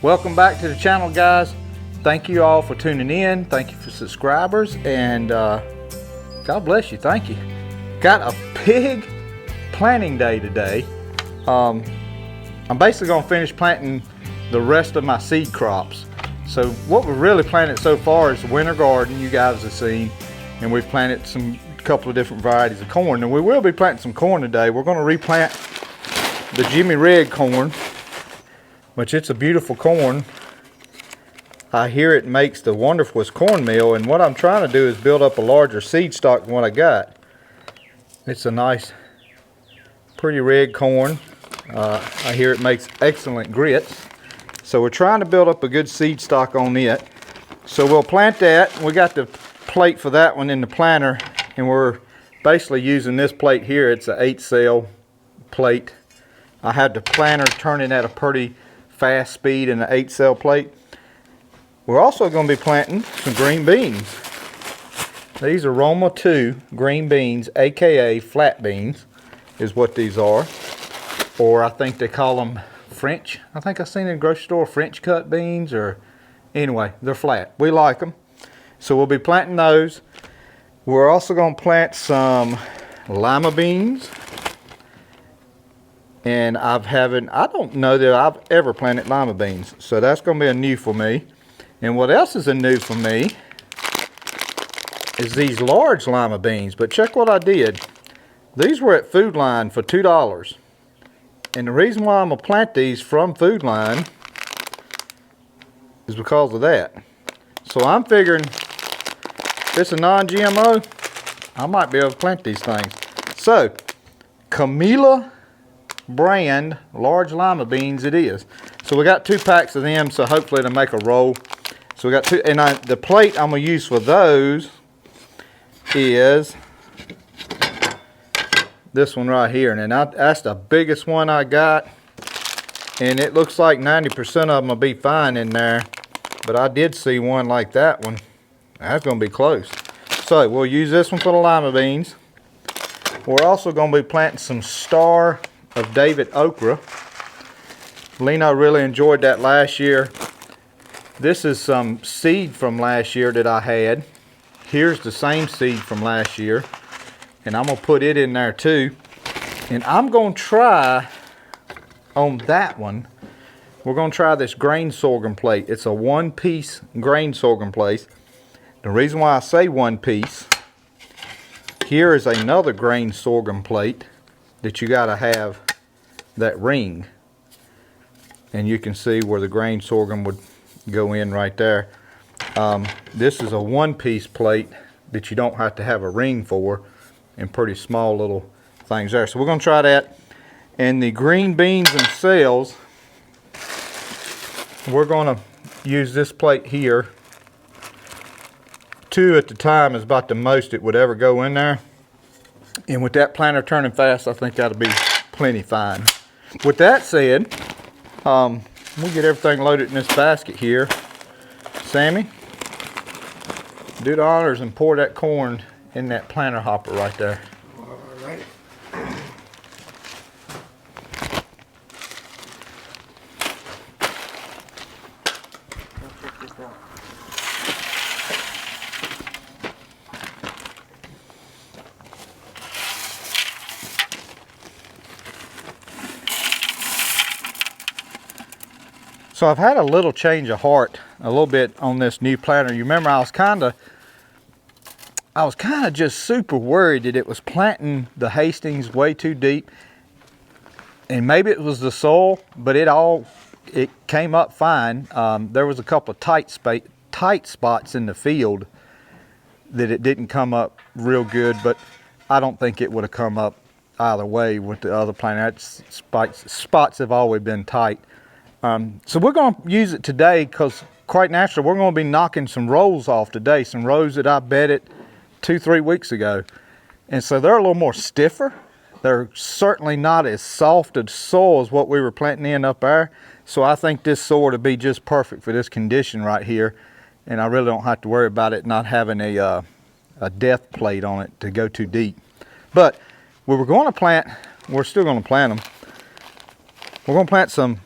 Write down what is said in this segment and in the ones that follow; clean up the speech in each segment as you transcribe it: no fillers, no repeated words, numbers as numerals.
Welcome back to the channel, guys. Thank you all for tuning in. Thank you for subscribers, and God bless you. Thank you. Got a big planting day today. I'm basically gonna finish planting the rest of my seed crops. So what we've really planted so far is the winter garden you guys have seen, and we've planted a couple of different varieties of corn, and we will be planting some corn today. We're going to replant the Jimmy Red corn, which it's a beautiful corn. I hear it makes the wonderfulest cornmeal, and what I'm trying to do is build up a larger seed stock than what I got. It's a nice, pretty red corn. I hear it makes excellent grits. So we're trying to build up a good seed stock on it. So we'll plant that. We got the plate for that one in the planter, and we're basically using this plate here. It's an 8-cell plate. I had the planter turning at a pretty fast speed in an 8-cell plate. We're also going to be planting some green beans. These are Roma 2 green beans, aka flat beans is what these are. Or I think they call them French. I think I've seen in the grocery store French cut beans, or anyway, they're flat. We like them. So we'll be planting those. We're also going to plant some lima beans. And I don't know that I've ever planted lima beans. So that's going to be a new for me. And what else is a new for me is these large lima beans. But check what I did. These were at Food Line for $2. And the reason why I'm going to plant these from Food Line is because of that. So I'm figuring if it's a non-GMO, I might be able to plant these things. So, Camila brand large lima beans it is. So we got 2 packs of them, so hopefully it'll make a roll. So we got 2, and the plate I'm going to use for those is this one right here. And then that's the biggest one I got. And it looks like 90% of them will be fine in there. But I did see one like that one. That's going to be close. So we'll use this one for the lima beans. We're also going to be planting some Star of David okra. Lena really enjoyed that last year. This is some seed from last year that I had. Here's the same seed from last year. And I'm going to put it in there too. And I'm going to try on that one. We're going to try this grain sorghum plate. It's a 1-piece grain sorghum plate. The reason why I say 1 piece, here is another grain sorghum plate that you got to have that ring. And you can see where the grain sorghum would go in right there. This is a 1-piece plate that you don't have to have a ring for, and pretty small little things there. So we're going to try that. And the green beans themselves, we're going to use this plate here. 2 at the time is about the most it would ever go in there. And with that planter turning fast, I think that'll be plenty fine. With that said, we'll get everything loaded in this basket here. Sammy, do the honors and pour that corn in that planter hopper right there. All right. So I've had a little change of heart a little bit on this new planter. You remember I was kind of just super worried that it was planting the Hastings way too deep. And maybe it was the soil, but it came up fine. There was a couple of tight spots in the field that it didn't come up real good, but I don't think it would have come up either way with the other planter. Spots have always been tight. So we're going to use it today because quite naturally we're going to be knocking some rows off today. Some rows that I bedded 2-3 weeks ago. And so they're a little more stiffer. They're certainly not as soft as soil as what we were planting in up there. So I think this soil would be just perfect for this condition right here. And I really don't have to worry about it not having a depth plate on it to go too deep. But we were going to plant, we're still going to plant them. We're going to plant some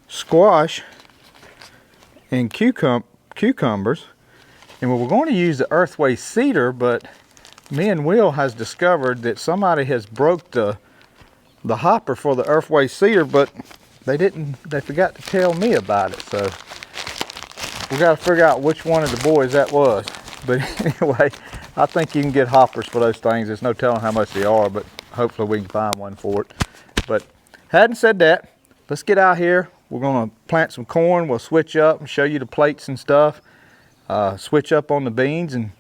squash and cucumbers. And we're going to use the Earthway seeder, but me and Will has discovered that somebody has broke the hopper for the Earthway seeder, but they forgot to tell me about it. So we got to figure out which one of the boys that was. But anyway, I think you can get hoppers for those things. There's no telling how much they are, but hopefully we can find one for it. But hadn't said that, let's get out here. We're going to plant some corn. We'll switch up and show you the plates and stuff. Switch up on the beans and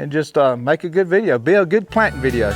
just make a good video. Be a good planting video.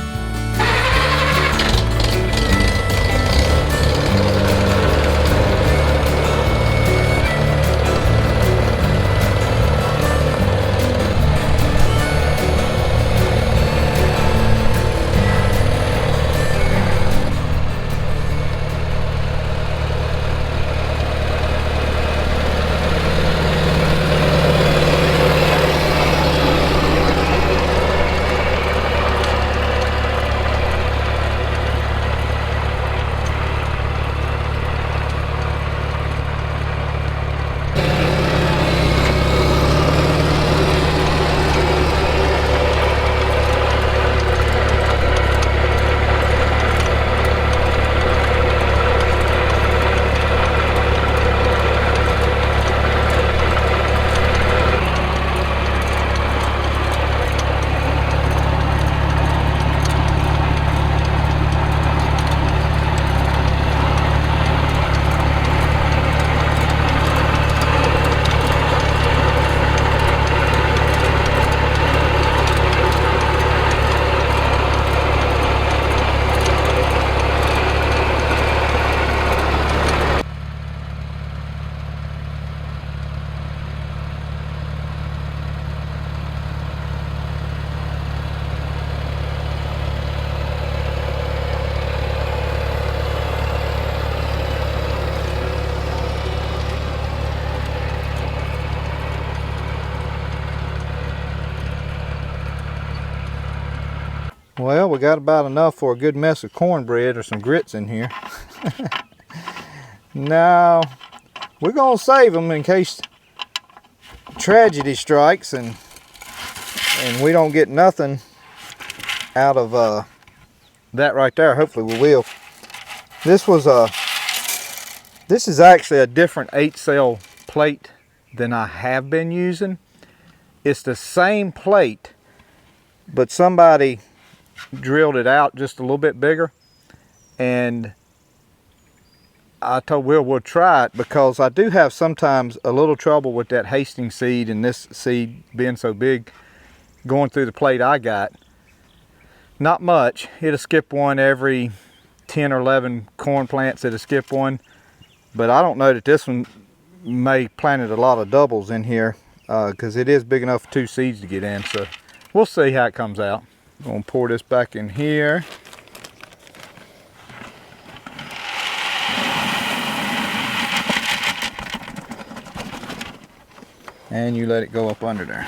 Well, we got about enough for a good mess of cornbread or some grits in here. Now, we're going to save them in case tragedy strikes and we don't get nothing out of that right there. Hopefully we will. This is actually a different 8-cell plate than I have been using. It's the same plate, but somebody drilled it out just a little bit bigger, and I told Will we'll try it because I do have sometimes a little trouble with that Hastings seed and this seed being so big going through the plate I got. Not much. It'll skip one every 10 or 11 corn plants. It'll skip one, but I don't know that this one may planted a lot of doubles in here because it is big enough for 2 seeds to get in. So we'll see how it comes out. I'm going to pour this back in here. And you let it go up under there.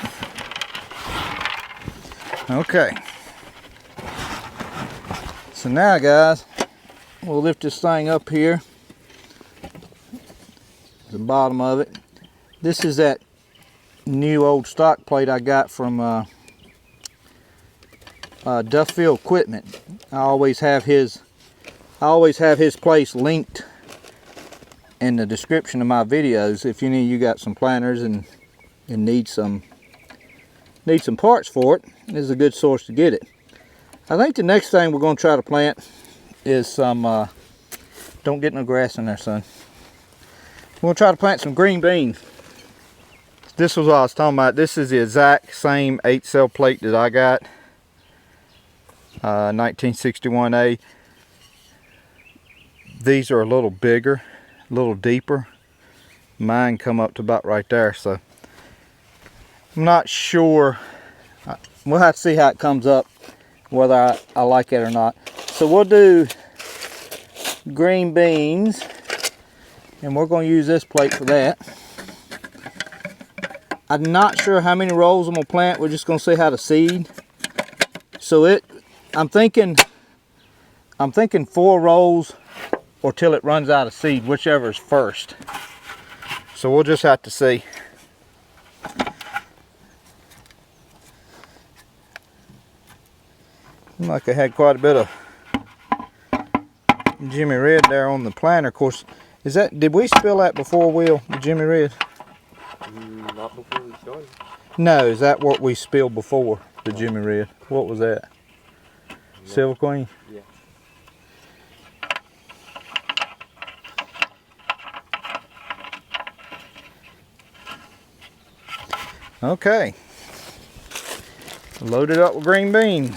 Okay. So now, guys, we'll lift this thing up here. The bottom of it. This is that new old stock plate I got from Duffield Equipment. I always have his place linked in the description of my videos. If any of you got some planters and need some parts for it, this is a good source to get it. I think the next thing we're going to try to plant is some don't get no grass in there, son. We're going to try to plant some green beans. This was what I was talking about. This is the exact same 8-cell plate that I got. 1961A. These are a little bigger, a little deeper. Mine come up to about right there, so I'm not sure. We'll have to see how it comes up, whether I like it or not. So we'll do green beans, and we're going to use this plate for that. I'm not sure how many rows I'm going to plant. We're just going to see how to seed. So I'm thinking 4 rows or till it runs out of seed, whichever is first. So we'll just have to see. Seemed like I had quite a bit of Jimmy Red there on the planter. Of course, is that, did we spill that before, Will, the Jimmy Red? Not before we started. No, is that what we spilled before, the Jimmy Red? What was that? No. Silver Queen? Yeah. Okay. Loaded up with green beans.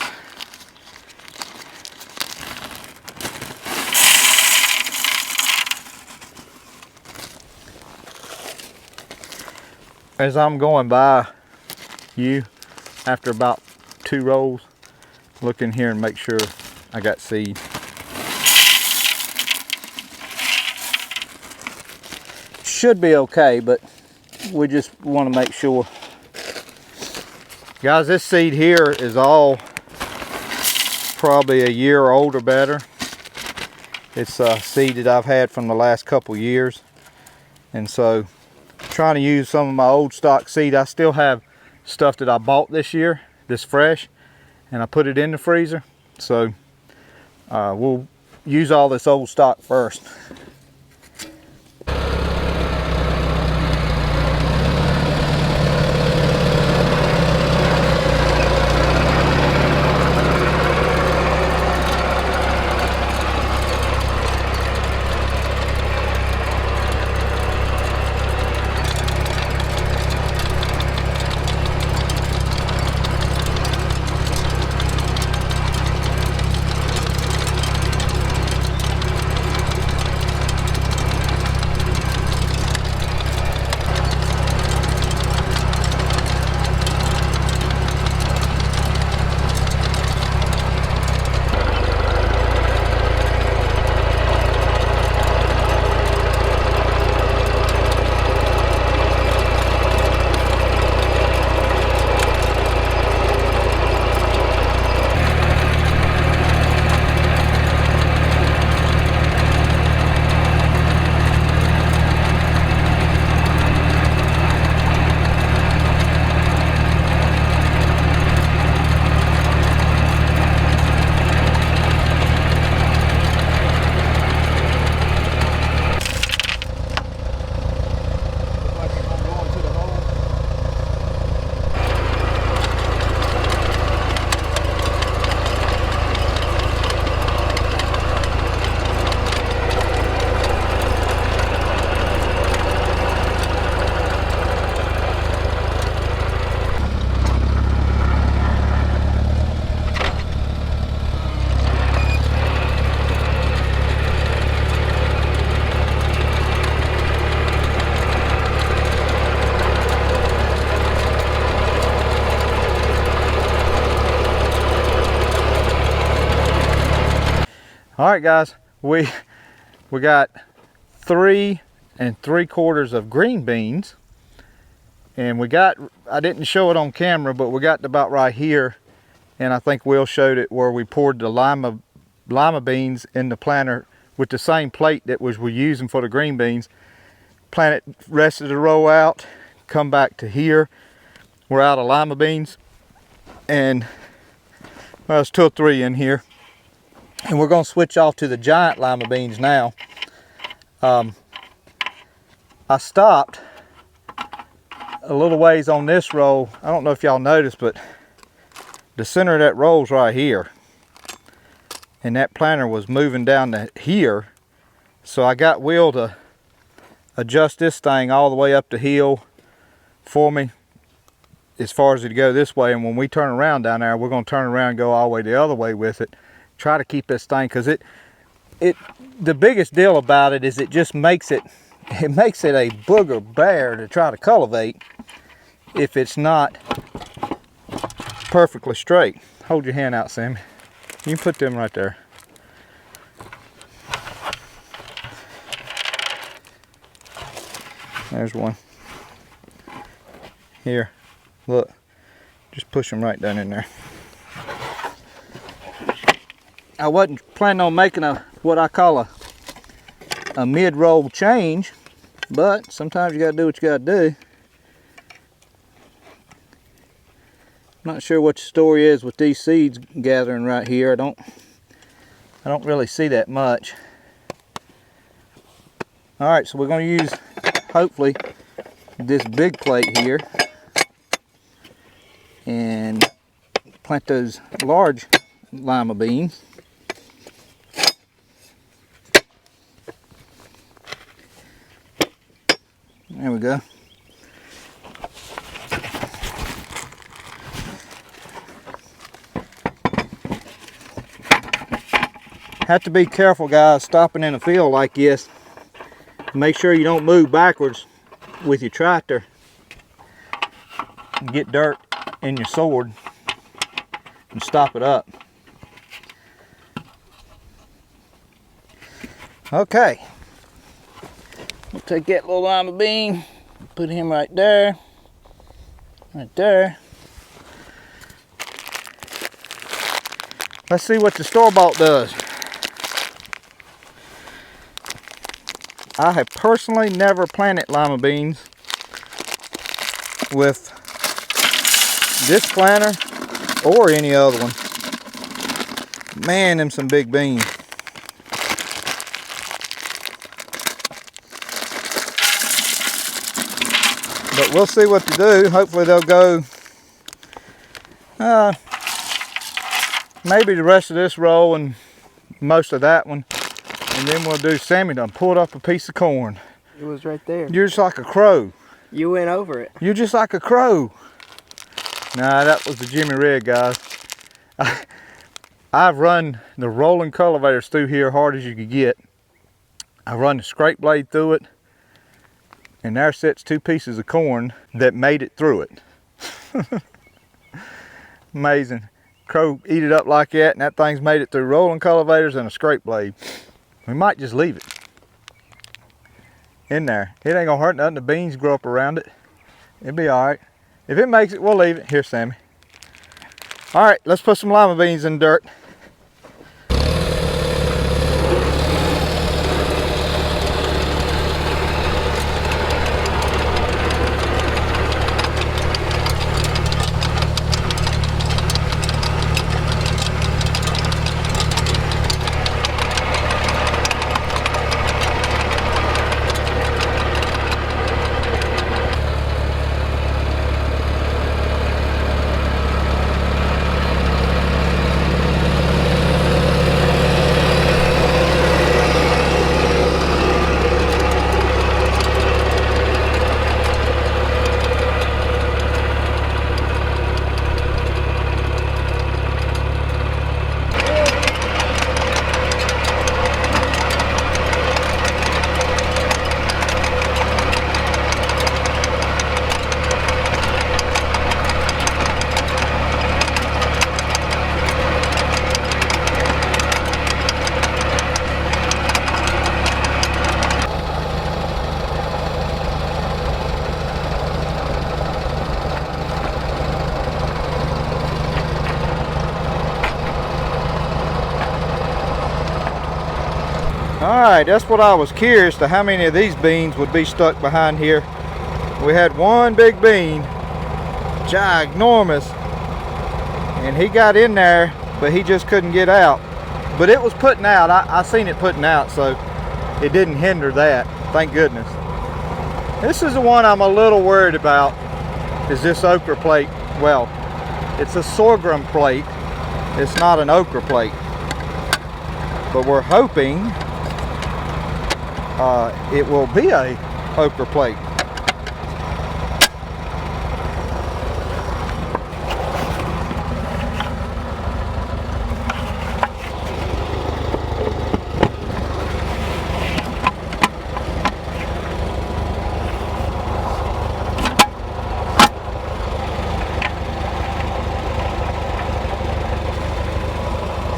As I'm going by you after about 2 rolls, look in here and make sure I got seed. Should be okay, but we just want to make sure. Guys, this seed here is all probably a year old or better. It's a seed that I've had from the last couple years, and so trying to use some of my old stock seed. I still have stuff that I bought this year that's fresh, and I put it in the freezer, so we'll use all this old stock first. All right, guys, we got 3 3/4 of green beans, and we got, I didn't show it on camera, but we got to about right here, and I think Will showed it where we poured the lima beans in the planter with the same plate that we're using for the green beans. Plant it, rest of the row out, come back to here. We're out of lima beans, and well, there's 2 or 3 in here. And we're going to switch off to the giant lima beans now. I stopped a little ways on this row. I don't know if y'all noticed, but the center of that row is right here. And that planter was moving down to here. So I got Will to adjust this thing all the way up the hill for me as far as it go this way. And when we turn around down there, we're going to turn around and go all the way the other way with it. Try to keep this thing, because the biggest deal about it is it just makes it a booger bear to try to cultivate if it's not perfectly straight. Hold your hand out, Sammy. You can put them right there. There's one. Here, look, just push them right down in there. I wasn't planning on making what I call a mid-roll change, But sometimes you gotta do what you gotta do. Not sure what the story is with these seeds gathering right here. I don't really see that much. All right, so we're gonna use, hopefully, this big plate here and plant those large lima beans. There we go. Have to be careful, guys, stopping in a field like this. Make sure you don't move backwards with your tractor and get dirt in your sword and stop it up. Okay, we'll take that little lima bean, put him right there, right there. Let's see what the store-bought does. I have personally never planted lima beans with this planter or any other one. Man, them some big beans. But we'll see what to do. Hopefully they'll go maybe the rest of this row and most of that one. And then we'll do, Sammy done pulled up a piece of corn. It was right there. You're just like a crow. You went over it. You're just like a crow. Nah, that was the Jimmy rig, guys. I've run the rolling cultivators through here hard as you could get. I run the scrape blade through it. And there sits 2 pieces of corn that made it through it. Amazing. Crow eat it up like that, and that thing's made it through rolling cultivators and a scrape blade. We might just leave it in there. It ain't gonna hurt nothing. The beans grow up around it. It'll be all right. If it makes it, we'll leave it. Here, Sammy. All right, let's put some lima beans in the dirt. Alright, that's what I was curious to, how many of these beans would be stuck behind here. We had one big bean, ginormous, and he got in there, but he just couldn't get out. But it was putting out. I seen it putting out, so it didn't hinder that, thank goodness. This is the one I'm a little worried about, is this okra plate. Well, it's a sorghum plate, it's not an okra plate. But we're hoping it will be a okra plate.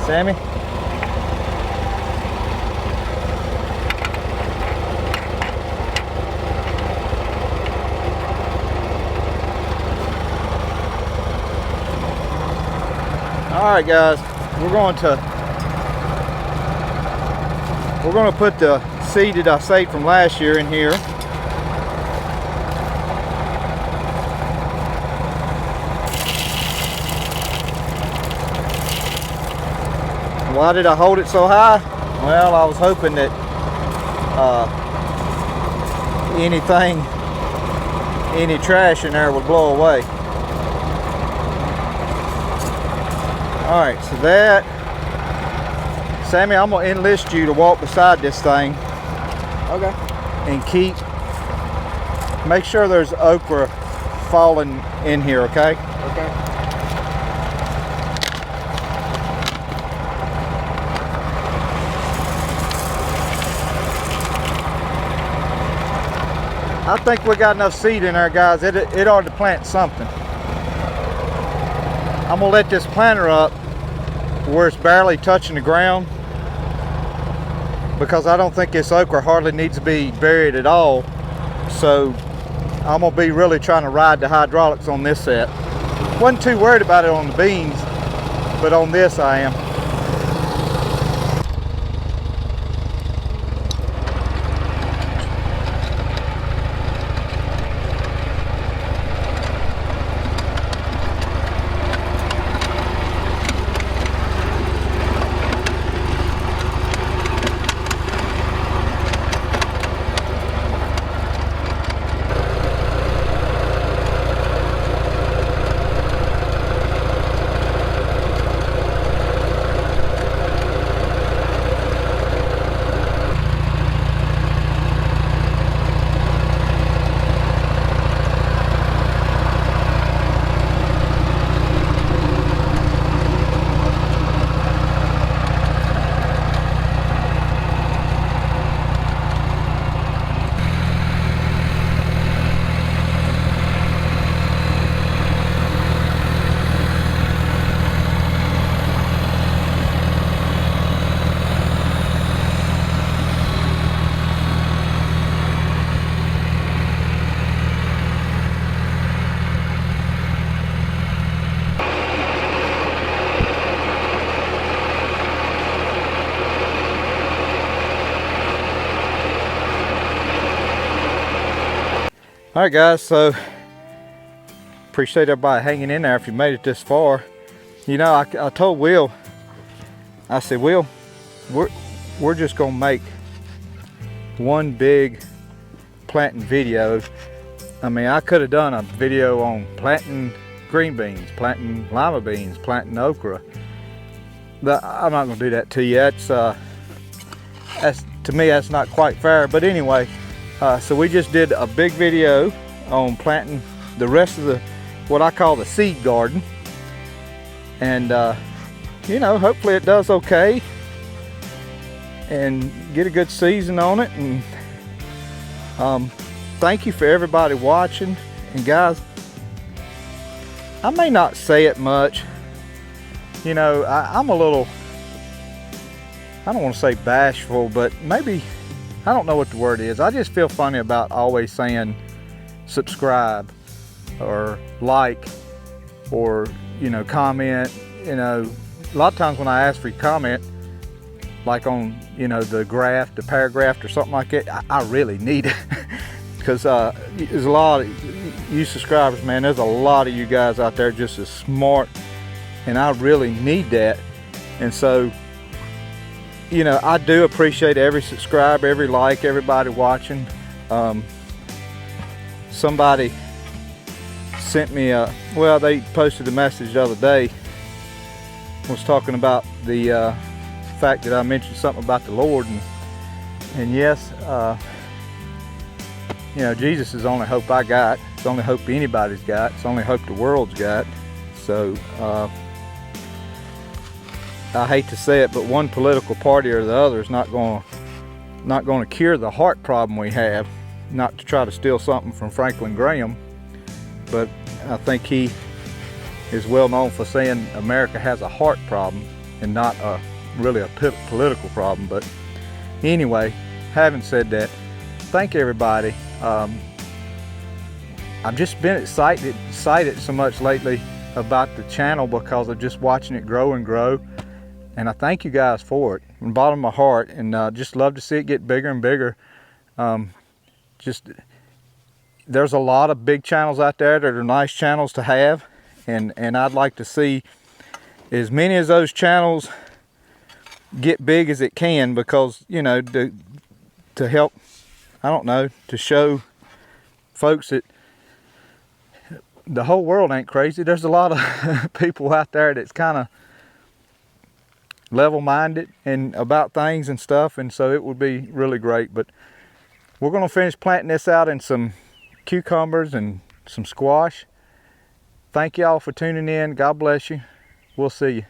Sammy? Alright guys, we're going to put the seed that I saved from last year in here. Why did I hold it so high? Well, I was hoping that any trash in there would blow away. All right, so that, Sammy, I'm gonna enlist you to walk beside this thing. Okay. And make sure there's okra falling in here, okay? Okay. I think we got enough seed in there, guys. It ought to plant something. I'm gonna let this planter up where it's barely touching the ground, because I don't think this okra hardly needs to be buried at all. So I'm gonna be really trying to ride the hydraulics on this set. Wasn't too worried about it on the beans, but on this I am. All right, guys, so appreciate everybody hanging in there if you made it this far. You know, I told Will, I said, Will, we're just gonna make one big planting video. I mean, I could have done a video on planting green beans, planting lima beans, planting okra. But I'm not gonna do that to you. That's to me, that's not quite fair. But anyway, so we just did a big video on planting the rest of the, what I call the seed garden. And you know, hopefully it does okay and get a good season on it. And thank you for everybody watching. And guys, I may not say it much, you know, I'm a little, I don't want to say bashful, but maybe, I don't know what the word is. I just feel funny about always saying subscribe or like or, you know, comment. You know, a lot of times when I ask for your comment, like on, you know, the graph, the paragraph or something like that, I really need it. Because there's a lot of you subscribers, man. There's a lot of you guys out there just as smart, and I really need that. And so, you know, I do appreciate every subscriber, every like, everybody watching. Somebody sent me a, well, they posted a message the other day, was talking about the fact that I mentioned something about the Lord, and yes, you know, Jesus is the only hope I got. It's the only hope anybody's got. It's the only hope the world's got. So I hate to say it, but one political party or the other is not going to cure the heart problem we have. Not to try to steal something from Franklin Graham, but I think he is well known for saying America has a heart problem and not really a political problem. But anyway, having said that, thank everybody. I've just been excited so much lately about the channel because of just watching it grow and grow, and I thank you guys for it from the bottom of my heart, and just love to see it get bigger and bigger. Just, there's a lot of big channels out there that are nice channels to have, and I'd like to see as many of those channels get big as it can, because, you know, to help, I don't know, to show folks that the whole world ain't crazy. There's a lot of people out there that's kind of level-minded and about things and stuff, and so it would be really great. But we're going to finish planting this out in some cucumbers and some squash. Thank y'all for tuning in. God bless you. We'll see you.